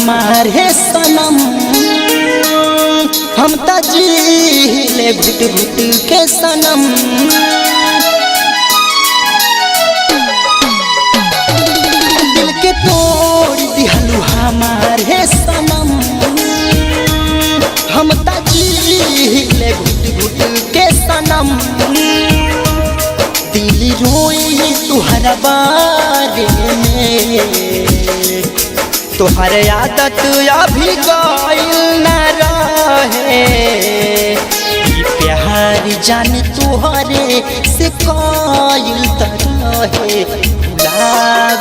हमारे सनम हम त जीले घुट घुट के सनम। दिल के तोड़ दिहलू हमारे सनम हम त जीले घुट घुट के सनम। दिल रोई तुहरा बारे में तुहर आदत अभी गइल न रहे। प्यार जान तुहरे से कइल रहे भुला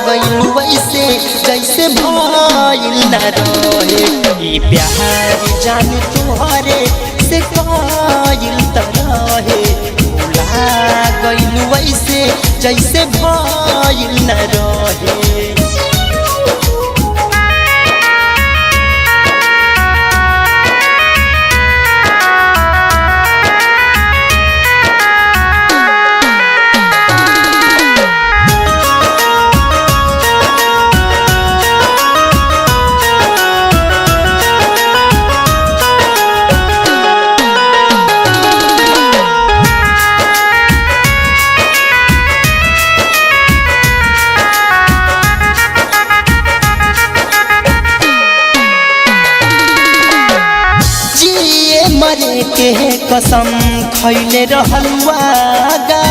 गइल वैसे जैसे भइल न रहे। प्यार जान तुहरे से कइल रहे भुला गइल वैसे जैसे भइल न रहे। मरे के कसम खैले रहलुआगा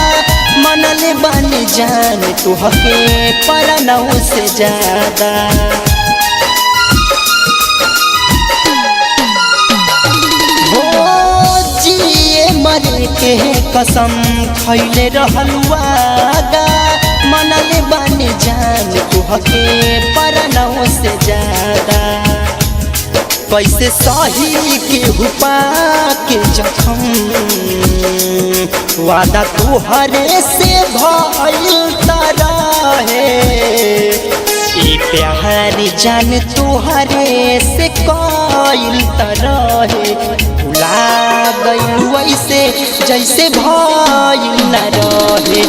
मनले बानी जान तुहके परनौ से ज्यादा। हो जिए मरे के कसम खैले रहलुआगा मनले बानी जान तुहके परनौ से ज्यादा। कैसे सही के हुपा के जखम वादा तुहरे से भइल रहे। प्यार जान तुहरे से कइल रहे भुला गइल वैसे जैसे भइल न रहे।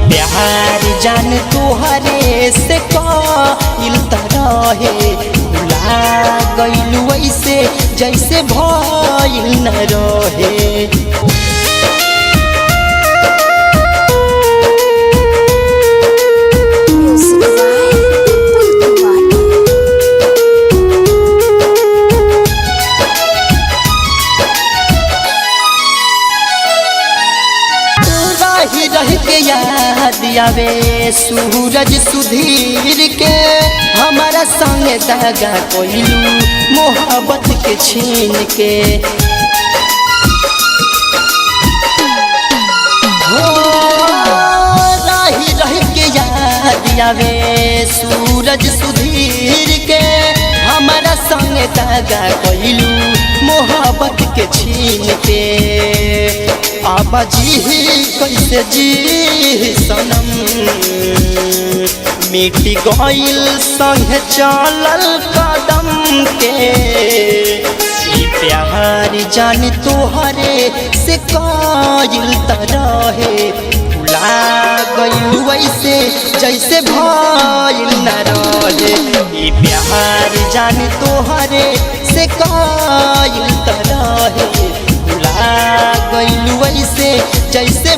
प्यार जान तुहरे से कइल रहे भुला गइल वैसे जैसे भइल न रहे। रह के याद आवे सूरज सुधीर के हमारा संग दगा कोइलू मोहब्बत के छीन के। हो रह के याद आवे सूरज सुधीर के हमारा संग दगा कोइलू मोहब्बत के छीन के। अब जी कैसे जी सनम मिटी गइल संग चलल कदम के। प्यार जान तुहरे से कइल रहे भुला गइल वैसे जैसे भइल न रहे। प्यार जान तुहरे से कइल रहे भुला गइल वैसे जैसे